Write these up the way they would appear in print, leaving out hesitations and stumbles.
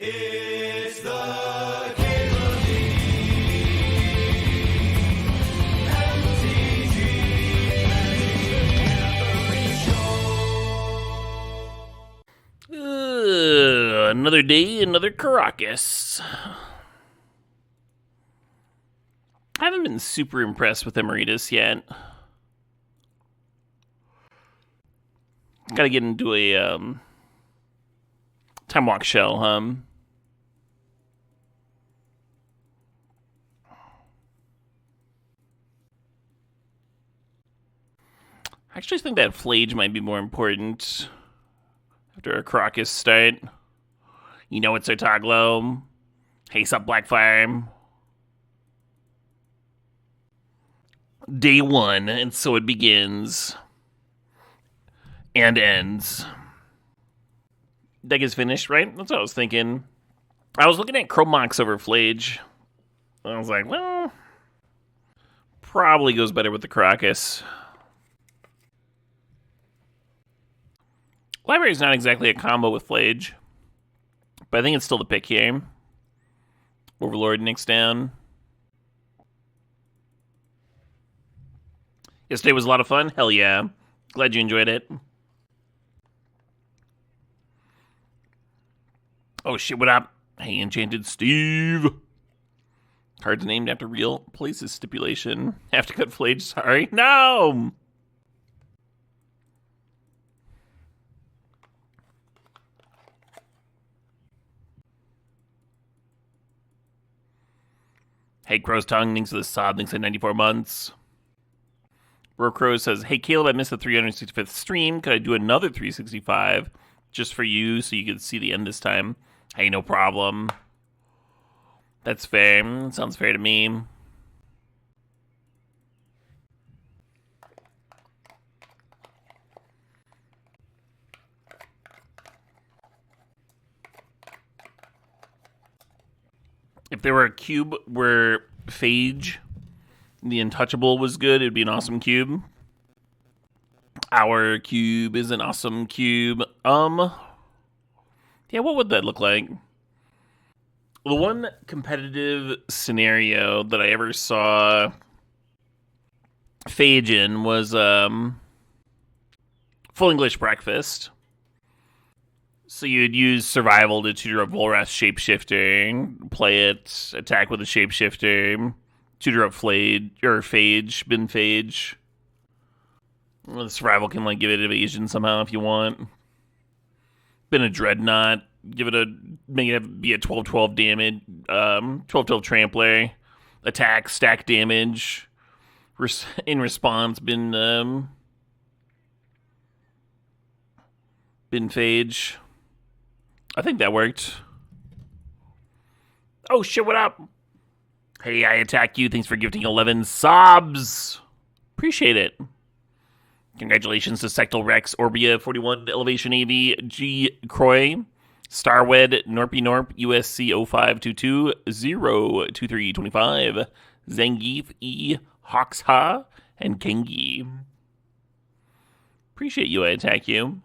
It's the Cable Another day, another Caracas. I haven't been super impressed with Emeritus yet. Gotta get into a time walk shell, I actually think that Flage might be more important after a Caracas start. You know it's Otharri. Hey, sup, Blackfire. Day one, and so it begins. And ends. Deck is finished, right? That's what I was thinking. I was looking at Chromox over Flage. I was like, well, probably goes better with the Caracas. Library's not exactly a combo with Flage, but I think it's still the pick here. Overlord nicks down. Yesterday was a lot of fun. Hell yeah. Glad you enjoyed it. Oh shit, what up? Hey, Enchanted Steve. Cards named after real places stipulation. Have to cut Flage, sorry. No! Hey, Crow's Tongue, thanks for the sob, thanks for 94 months. Bro Crow says, hey, Caleb, I missed the 365th stream. Could I do another 365 just for you so you could see the end this time? Hey, no problem. That's fair. That sounds fair to me. If there were a cube where Phage, the Untouchable, was good, it'd be an awesome cube. Our cube is an awesome cube. Yeah, what would that look like? The one competitive scenario that I ever saw Phage in was Full English Breakfast. So you'd use Survival to tutor up Volrath Shapeshifter, play it, attack with a Shapeshifter, tutor up Phage, bin Phage. Well, the Survival can like give it evasion somehow if you want. Been a Dreadnought, make it be a 12-12 damage, 12-12 Trampler, attack, stack damage. In response, been Phage. I think that worked. Oh shit, what up? Hey, I attack you. Thanks for gifting 11 sobs. Appreciate it. Congratulations to Sectal Rex, Orbia, 41, Elevation AV, G. Croy, Starwed, Norpy Norp, USC 0522, 02325, Zangief, E. Hawksha, and Kengi. Appreciate you, I attack you.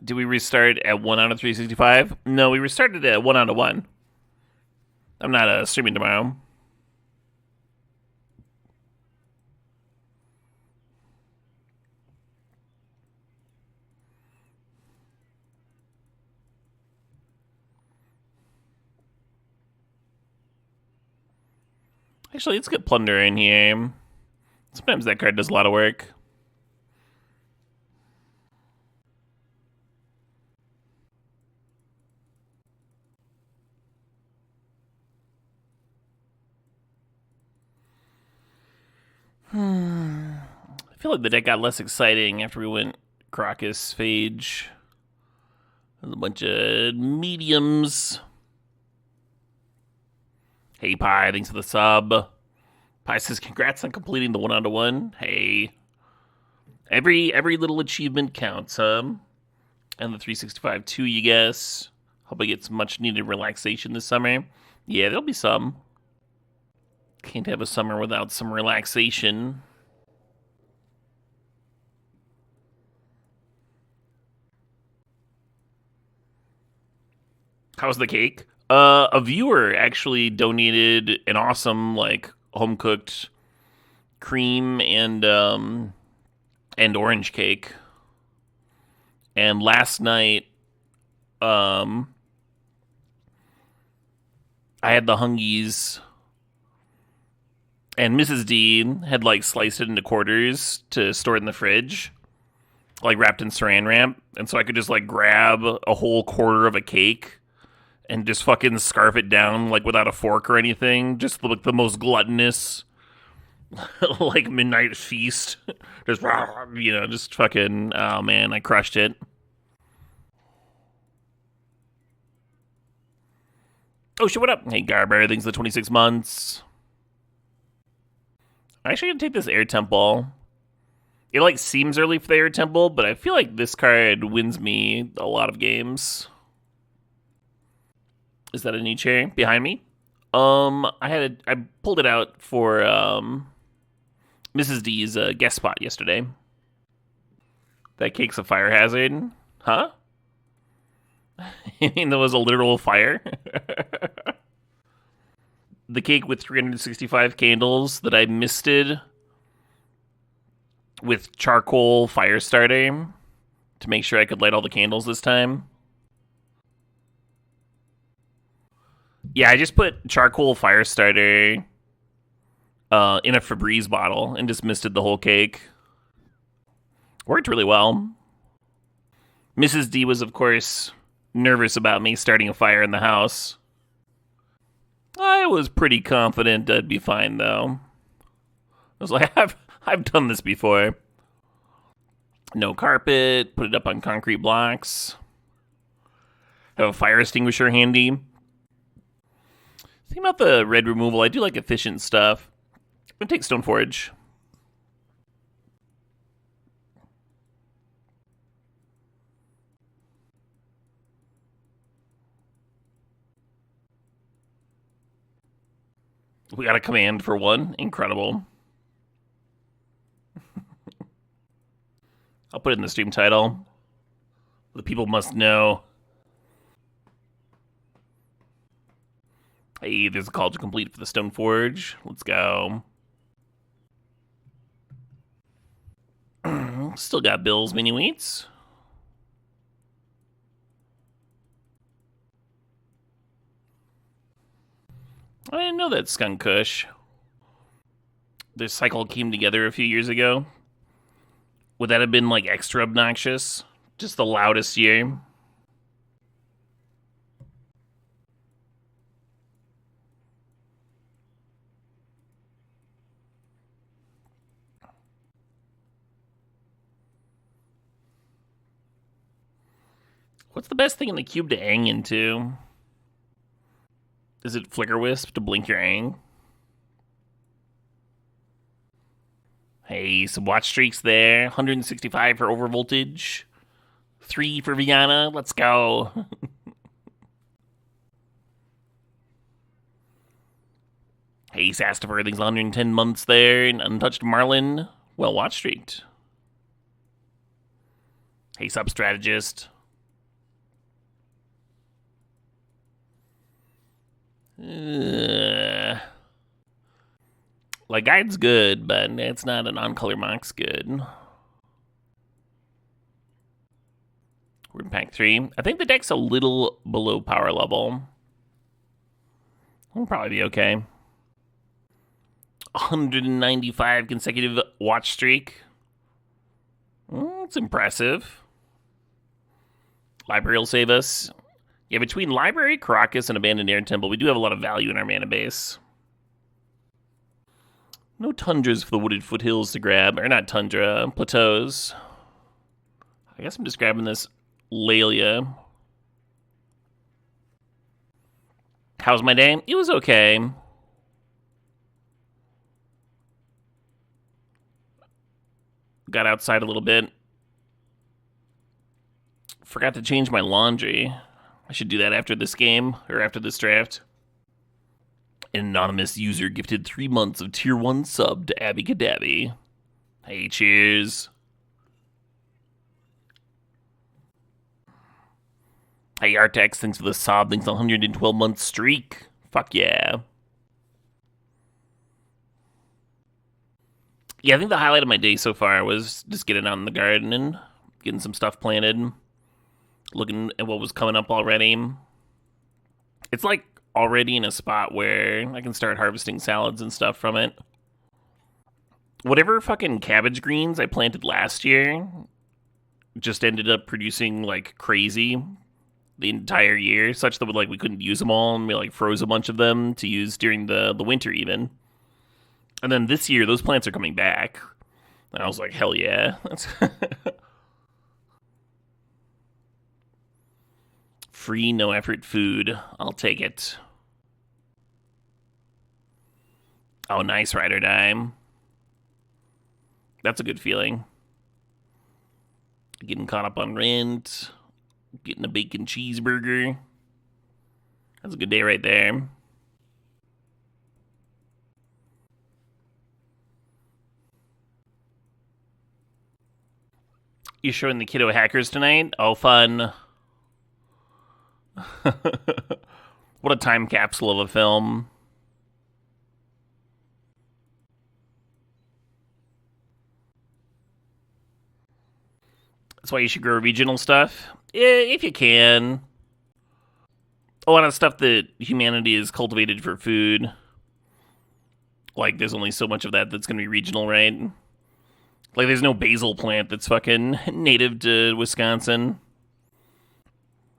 Did we restart at 1 out of 365? No, we restarted at 1 out of 1. I'm not streaming tomorrow. Actually, let's get Plunder in here. Sometimes that card does a lot of work. I feel like the deck got less exciting after we went Caracas, Phage. There's a bunch of mediums. Hey, Pi, thanks for the sub. Pi says, congrats on completing the 1-on-1. Hey. Every little achievement counts, huh? And the 365 too, you guess. Hope I get some much needed relaxation this summer. Yeah, there'll be some. Can't have a summer without some relaxation. How's the cake? A viewer actually donated an awesome, like, home cooked cream and orange cake. And last night, I had the hungies, and Mrs. D had like sliced it into quarters to store it in the fridge, like wrapped in saran wrap, and so I could just like grab a whole quarter of a cake and just fucking scarf it down like without a fork or anything, just like the most gluttonous like midnight feast. Just just fucking, oh man, I crushed it. Oh shit, what up? Hey Garber, thanks for the 26 months. I'm actually gonna take this Air Temple. It like seems early for the Air Temple, but I feel like this card wins me a lot of games. Is that a new chair behind me? I pulled it out for Mrs. D's guest spot yesterday. That cake's a fire hazard, huh? I mean, there was a literal fire. The cake with 365 candles that I misted with charcoal fire starter to make sure I could light all the candles this time. Yeah, I just put charcoal fire starter in a Febreze bottle and just misted the whole cake. Worked really well. Mrs. D was, of course, nervous about me starting a fire in the house. I was pretty confident I'd be fine, though. I was like, I've done this before. No carpet, put it up on concrete blocks. Have a fire extinguisher handy. Think about the red removal. I do like efficient stuff. I'm gonna take Stoneforge. We got a command for one. Incredible. I'll put it in the stream title. The people must know. Hey, there's a call to complete for the Stoneforge. Let's go. Still got Bill's mini wheats. I didn't know that Skunk Kush. This cycle came together a few years ago. Would that have been like extra obnoxious? Just the loudest year? What's the best thing in the cube to ang into? Is it Flicker Wisp to blink your ang? Hey, some watch streaks there. 165 for overvoltage. 3 for Viana. Let's go. Hey, Sastifer, things 110 months there. And Untouched Marlin. Well watch streaked. Hey, Sub Strategist. Like, Guide's good, but it's not an on-color mox good. We're in pack 3. I think the deck's a little below power level. We'll probably be okay. 195 consecutive watch streak. It's impressive. Library will save us. Yeah, between Library, Caracas, and Abandoned Air Temple, we do have a lot of value in our mana base. No Tundras for the Wooded Foothills to grab. Or not Tundra, Plateaus. I guess I'm just grabbing this Laelia. How's my day? It was okay. Got outside a little bit. Forgot to change my laundry. I should do that after this game, or after this draft. An anonymous user gifted 3 months of tier 1 sub to Abby Kadabi. Hey, cheers. Hey, Artex, thanks for the sub. Thanks for the 112-month streak. Fuck yeah. Yeah, I think the highlight of my day so far was just getting out in the garden and getting some stuff planted. Looking at what was coming up already. It's like already in a spot where I can start harvesting salads and stuff from it. Whatever fucking cabbage greens I planted last year just ended up producing like crazy the entire year, such that like we couldn't use them all, and we like froze a bunch of them to use during the winter even. And then this year, those plants are coming back. And I was like, hell yeah. Free, no effort food. I'll take it. Oh, nice, Ride or Die. That's a good feeling. Getting caught up on rent. Getting a bacon cheeseburger. That's a good day right there. You showing the kiddo hackers tonight? Oh, fun. What a time capsule of a film. That's why you should grow regional stuff. If you can. A lot of stuff that humanity has cultivated for food. Like, there's only so much of that that's going to be regional, right? Like, there's no basil plant that's fucking native to Wisconsin.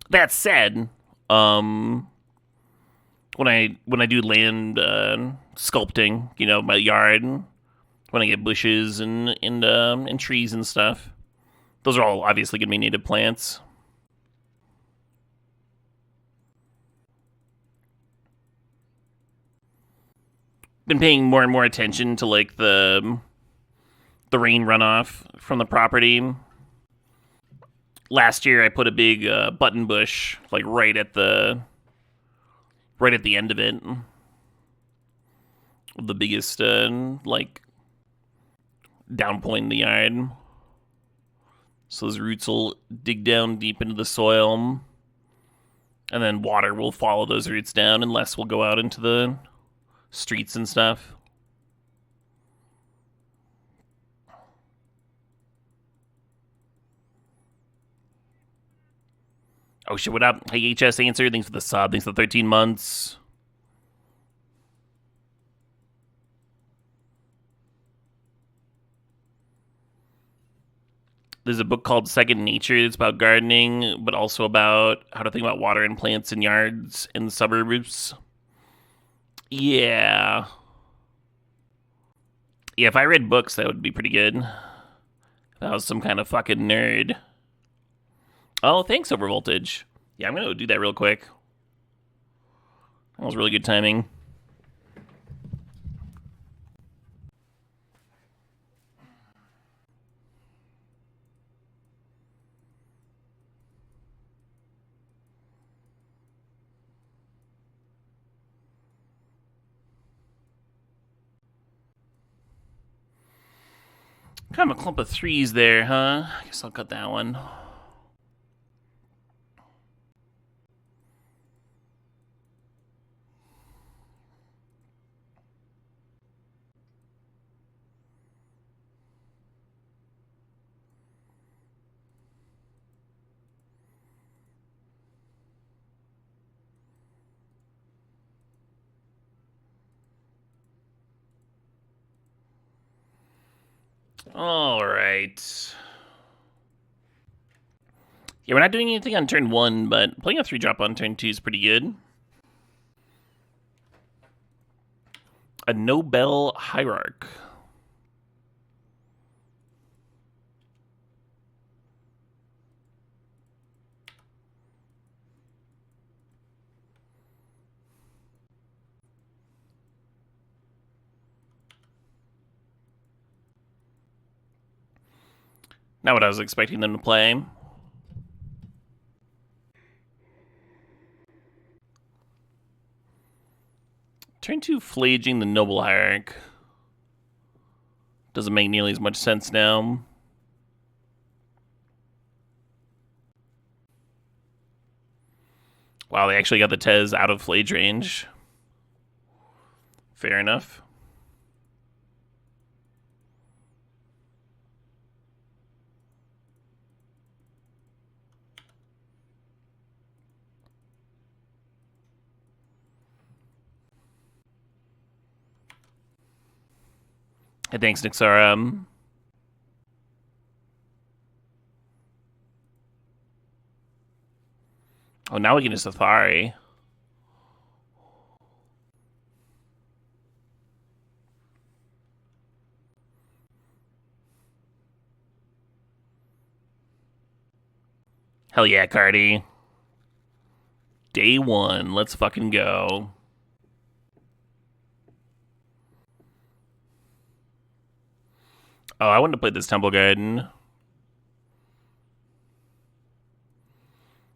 That said, when I do land sculpting, you know, my yard, when I get bushes and trees and stuff, those are all obviously going to be native plants. Been paying more and more attention to like the rain runoff from the property. Last year, I put a big button bush like right at the end of it, the biggest like down point in the yard. So those roots will dig down deep into the soil, and then water will follow those roots down, and less will go out into the streets and stuff. Oh shit, what up? Hey, HS Answer, thanks for the sub, thanks for the 13 months. There's a book called Second Nature. It's about gardening, but also about how to think about water and plants in yards in the suburbs. Yeah. Yeah, if I read books, that would be pretty good. If I was some kind of fucking nerd. Oh, thanks, Overvoltage. Yeah, I'm going to do that real quick. That was really good timing. Kind of a clump of threes there, huh? I guess I'll cut that one. All right. Yeah, we're not doing anything on turn 1, but playing a 3-drop on turn 2 is pretty good. A Nobel Hierarch. Not what I was expecting them to play. Turn 2 Flaging the Noble Hierarch. Doesn't make nearly as much sense now. Wow, they actually got the Tez out of Flage range. Fair enough. Hey, thanks, Nixara. Oh, now we can just Otharri. Hell yeah, Cardi. Day 1. Let's fucking go. Oh, I wanted to play this Temple Garden.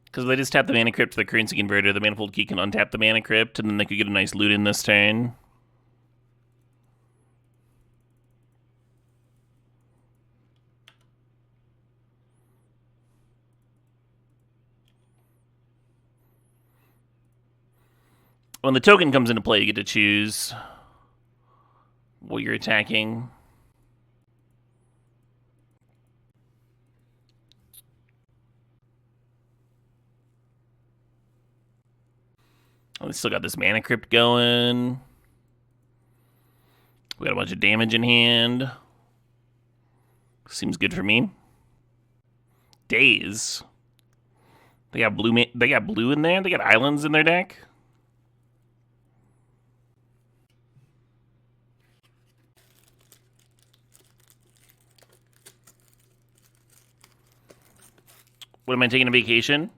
Because if they just tap the Mana Crypt to the currency converter, the Manifold Key can untap the Mana Crypt, and then they could get a nice loot in this turn. When the token comes into play, you get to choose what you're attacking. Oh, we still got this Mana Crypt going. We got a bunch of damage in hand. Seems good for me. Days. They got blue. They got blue in there. They got islands in their deck. What am I taking a vacation?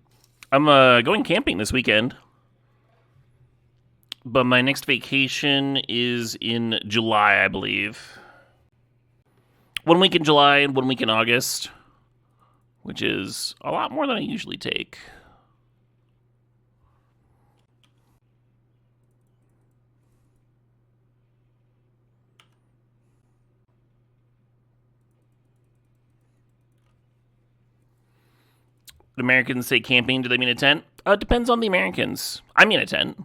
I'm going camping this weekend. But my next vacation is in July, I believe. 1 week in July and 1 week in August, which is a lot more than I usually take. When Americans say camping, do they mean a tent? It depends on the Americans. I mean a tent.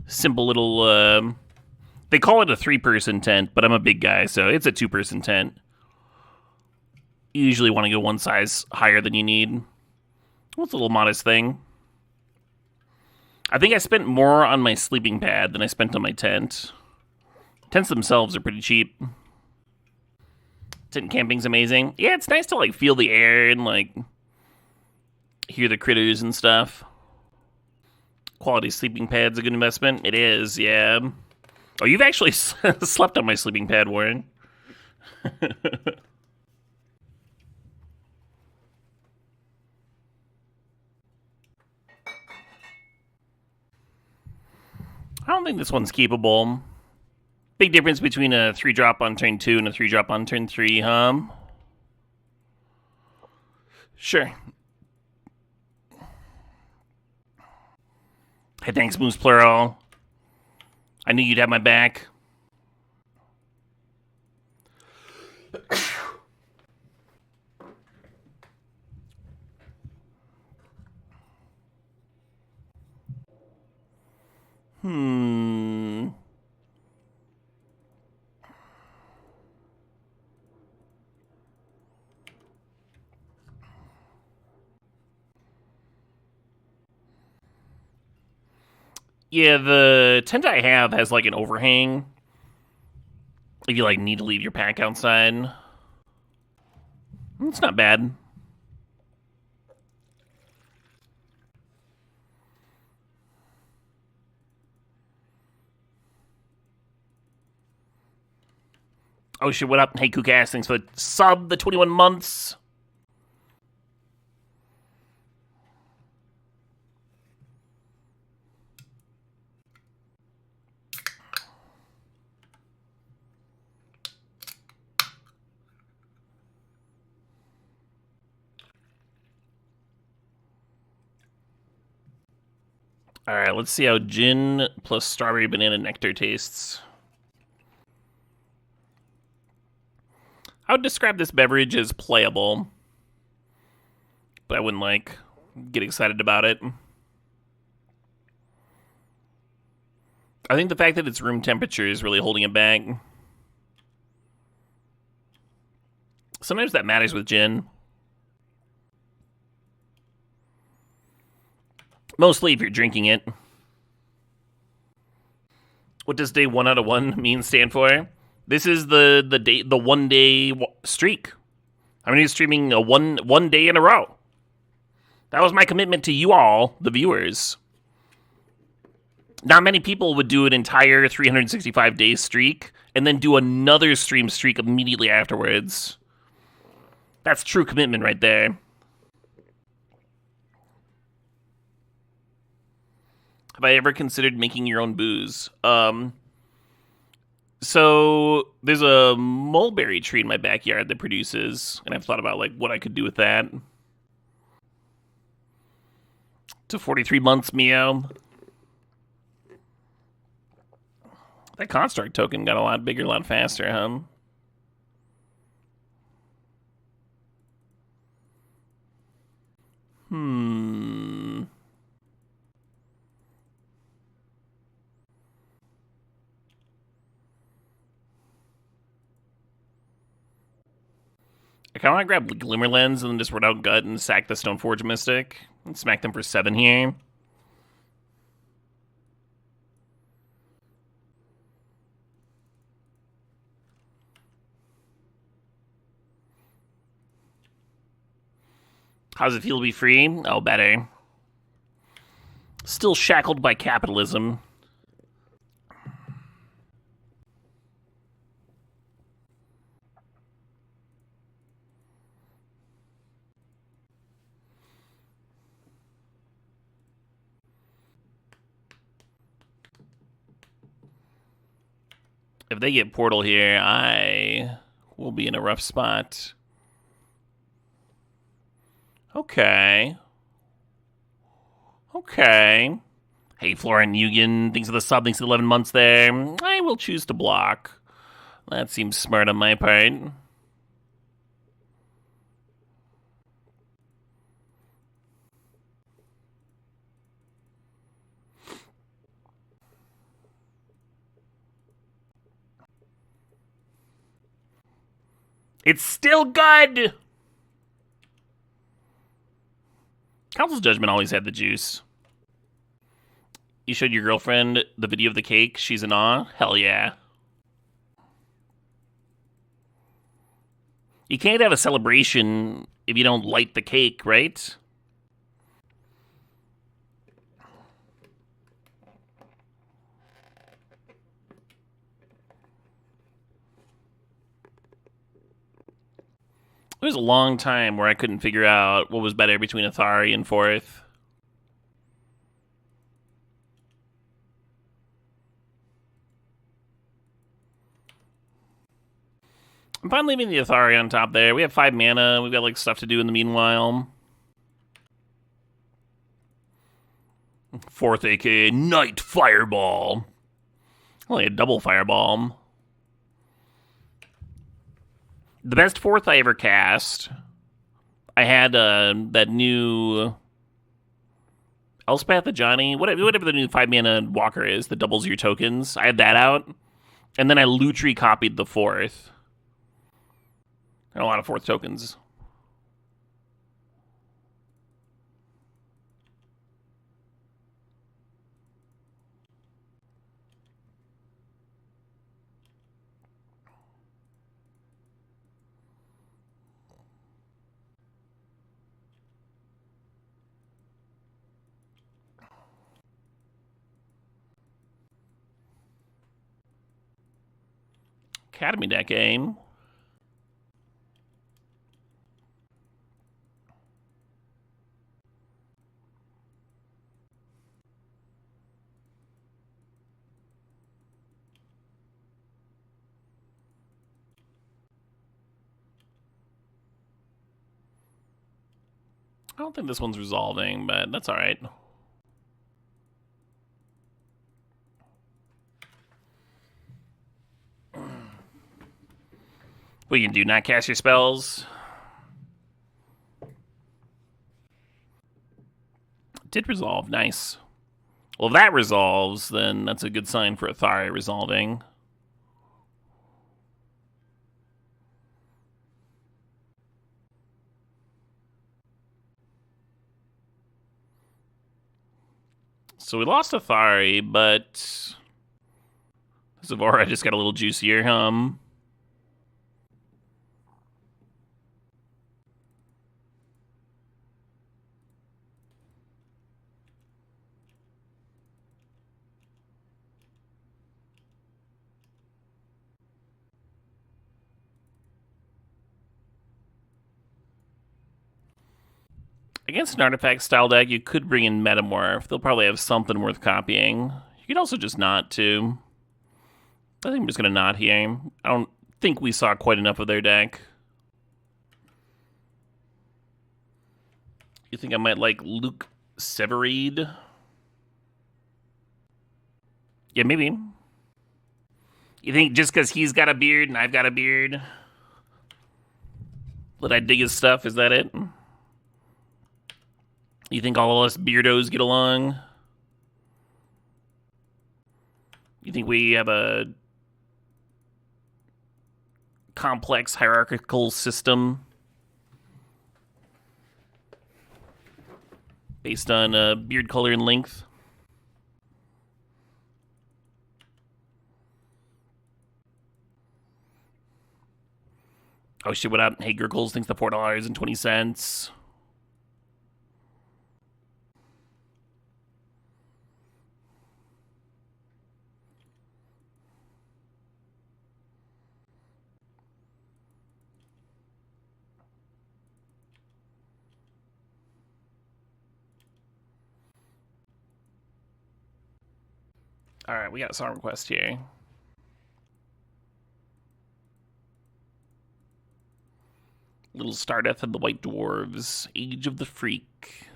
Simple little, they call it a 3-person tent, but I'm a big guy, so it's a 2-person tent. You usually want to go one size higher than you need. Well, it's a little modest thing. I think I spent more on my sleeping pad than I spent on my tent. Tents themselves are pretty cheap. Tent camping's amazing. Yeah, it's nice to, like, feel the air and, like, hear the critters and stuff. Quality sleeping pad's a good investment. It is, yeah. Oh, you've actually slept on my sleeping pad, Warren. I don't think this one's keepable. Big difference between a 3-drop on turn 2 and a 3-drop on turn 3, huh? Sure. Hey, thanks, Moose Plural. I knew you'd have my back. Yeah, the tent I have has, like, an overhang. If you, like, need to leave your pack outside. It's not bad. Oh shit, what up? Hey, Kookass, thanks for the 21 months. Alright, let's see how gin plus strawberry banana nectar tastes. I would describe this beverage as playable, but I wouldn't, like, get excited about it. I think the fact that it's room temperature is really holding it back. Sometimes that matters with gin. Mostly if you're drinking it. What does day 1 out of 1 mean stand for? This is the 1 day streak. I'm gonna be streaming a one day in a row. That was my commitment to you all, the viewers. Not many people would do an entire 365 day streak and then do another stream streak immediately afterwards. That's true commitment right there. Have I ever considered making your own booze? So there's a mulberry tree in my backyard that produces, and I've thought about like what I could do with that. To 43 months, Mio. That construct token got a lot bigger, a lot faster, huh? I kind of want to grab the Glimmer Lens and then just run out Gut and sack the Stoneforge Mystic and smack them for 7 here. How does it feel to be free? Oh, better. Still shackled by capitalism. If they get Portal here, I will be in a rough spot. Okay. Okay. Hey, Florin Eugen, thanks for the sub, thanks for the 11 months there. I will choose to block. That seems smart on my part. It's still good! Council's Judgment always had the juice. You showed your girlfriend the video of the cake? She's in awe? Hell yeah. You can't have a celebration if you don't light the cake, right? There was a long time where I couldn't figure out what was better between Otharri and Fourth. I'm fine leaving the Otharri on top there. We have 5 mana. We've got like stuff to do in the meanwhile. Fourth, aka Night Fireball. Only a double Fireball. The best Fourth I ever cast, I had that new Elspeth Ajani, whatever the new 5 mana walker is that doubles your tokens. I had that out, and then I Lutri copied the Fourth. And a lot of Fourth tokens. Academy deck game. I don't think this one's resolving, but that's alright. What you can do? Not cast your spells? Did resolve. Nice. Well, if that resolves, then that's a good sign for Otharri resolving. So we lost Otharri, but Zavora just got a little juicier, Against an artifact style deck, you could bring in Metamorph. They'll probably have something worth copying. You could also just not, too. I think I'm just going to not here. I don't think we saw quite enough of their deck. You think I might like Luke Severeid? Yeah, maybe. You think just because he's got a beard and I've got a beard, that I dig his stuff? Is that it? You think all of us beardos get along? You think we have a complex hierarchical system based on beard color and length? Oh shit, what up? Hey, Gurgles thinks the $4.20. Alright, we got a song request here. Little Stardust and the White Dwarves, Age of the Freak.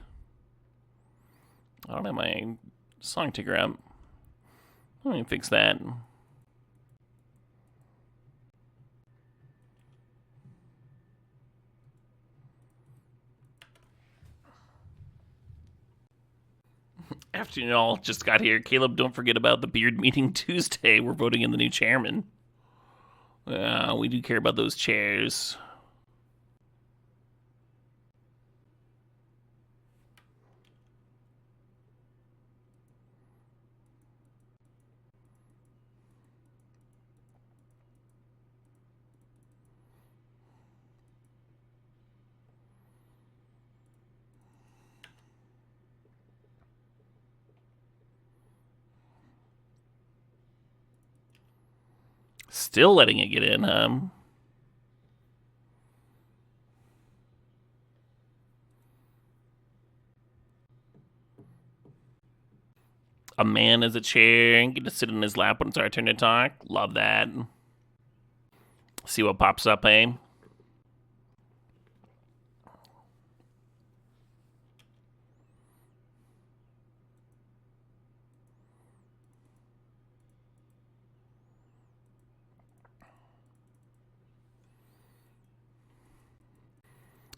I don't have my song ticker up. Let me fix that. Afternoon all just got here. Caleb, don't forget about the beard meeting Tuesday. We're voting in the new chairman. We do care about those chairs. Still letting it get in, A man as a chair and get to sit in his lap when it's our turn to talk. Love that. See what pops up, eh?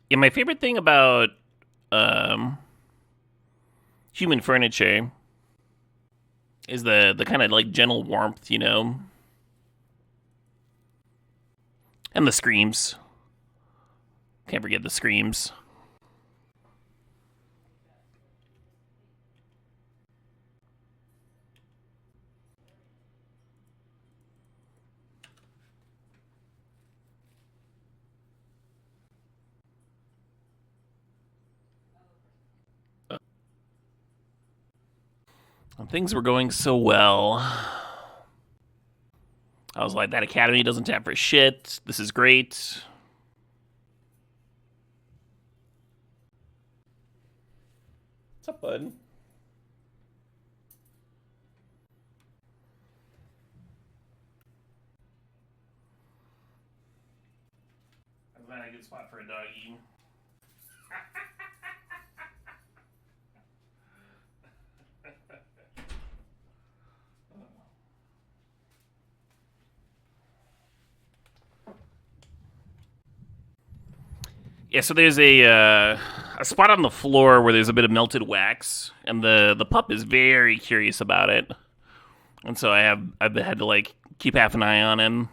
Yeah, my favorite thing about human furniture is the kind of like gentle warmth, you know, and the screams. Can't forget the screams. Things were going so well. I was like, that academy doesn't tap for shit. This is great. What's up, bud? Is that a good spot for a doggy? Yeah, so there's a spot on the floor where there's a bit of melted wax, and the pup is very curious about it, and so I've had to like keep half an eye on him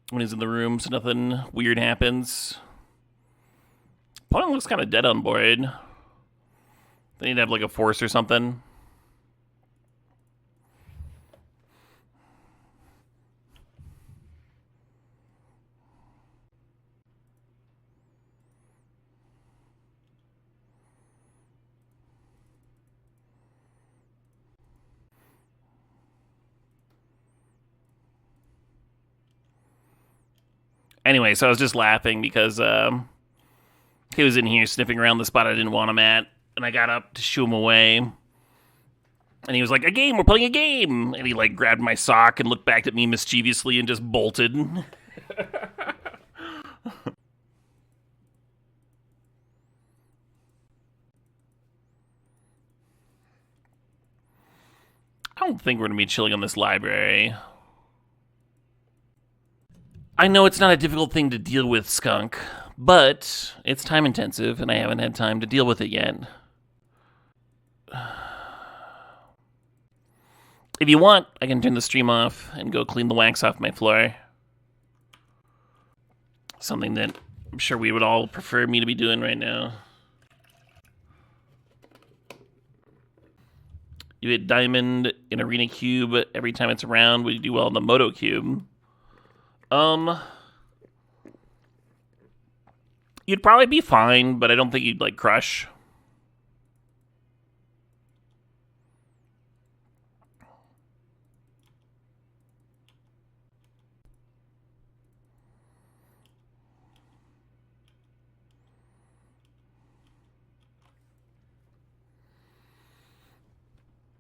when he's in the room, so nothing weird happens. Opponent looks kind of dead on board. They need to have like a force or something. Anyway, so I was just laughing because he was in here sniffing around the spot I didn't want him at, and I got up to shoo him away. And he was like, "A game, we're playing a game!" And he like grabbed my sock and looked back at me mischievously and just bolted. I don't think we're going to be chilling on this library. I know it's not a difficult thing to deal with, Skunk, but it's time intensive, and I haven't had time to deal with it yet. If you want, I can turn the stream off and go clean the wax off my floor. Something that I'm sure we would all prefer me to be doing right now. You hit diamond in Arena Cube every time it's around. Would you do well in the Moto Cube? You'd probably be fine, but I don't think you'd like crush.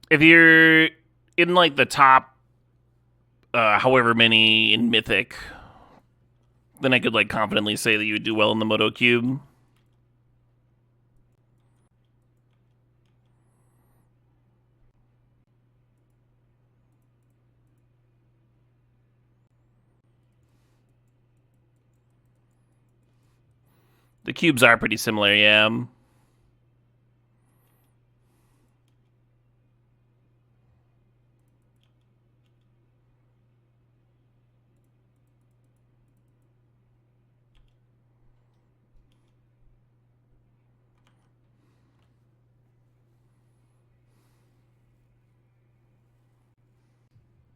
If you're in like the top however many in Mythic, then I could like confidently say that you would do well in the Moto Cube. The cubes are pretty similar, yeah.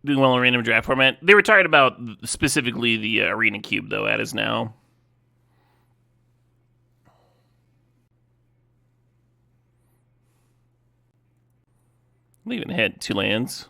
Doing well in random draft format. They were talking about specifically the Arena Cube, though, as now. We even had 2 lands.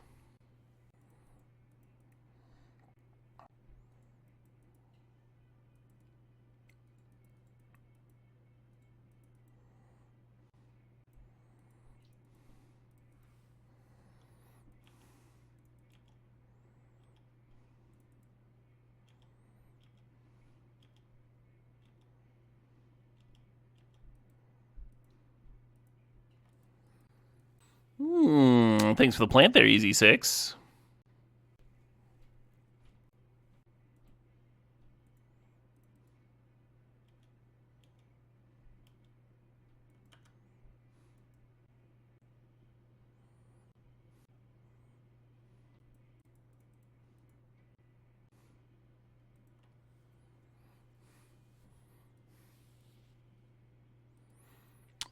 Thanks for the plant there, Easy 6.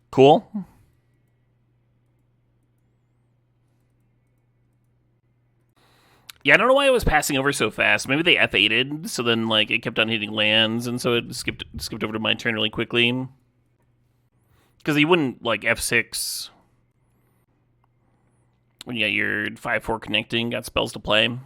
Cool. Yeah, I don't know why it was passing over so fast. Maybe they F8'd, so then like it kept on hitting lands, and so it skipped over to my turn really quickly. Because you wouldn't like F6 when you got your 5/4 connecting, got spells to play.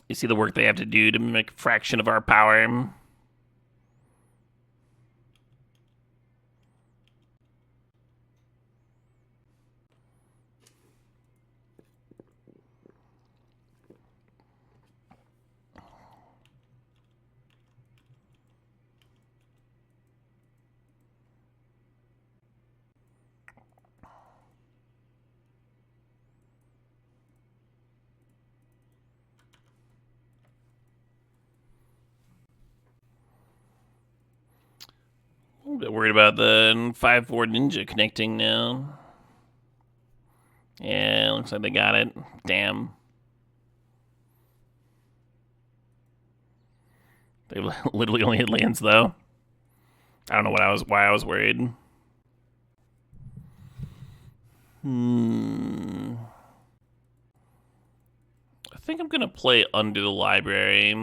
You see the work they have to do to make a fraction of our power. A bit worried about the 5-4 ninja connecting now. Yeah, looks like they got it. Damn. They literally only hit lands though. I don't know why I was worried. I think I'm gonna play Under the Library.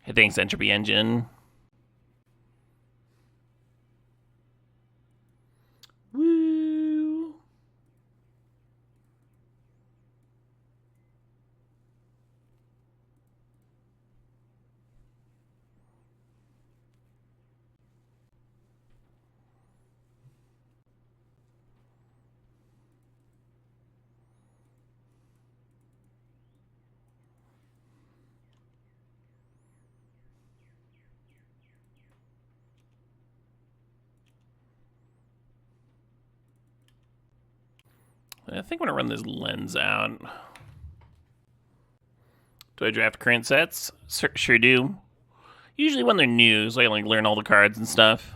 Hey, thanks, Entropy Engine. Woo! I think I'm gonna run this lens out. Do I draft current sets? Sure do. Usually when they're new, so I can like learn all the cards and stuff.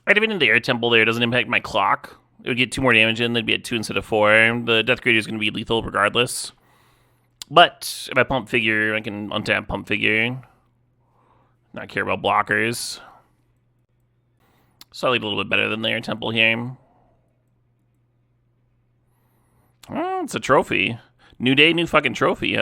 Activating the Air Temple there doesn't impact my clock. It would get 2 more damage in, they'd be at 2 instead of 4. The Death Grader is going to be lethal regardless. But if I pump figure, I can untap pump figure. Not care about blockers. So I leave a little bit better than the Air Temple here. Oh, it's a trophy. New day, new fucking trophy,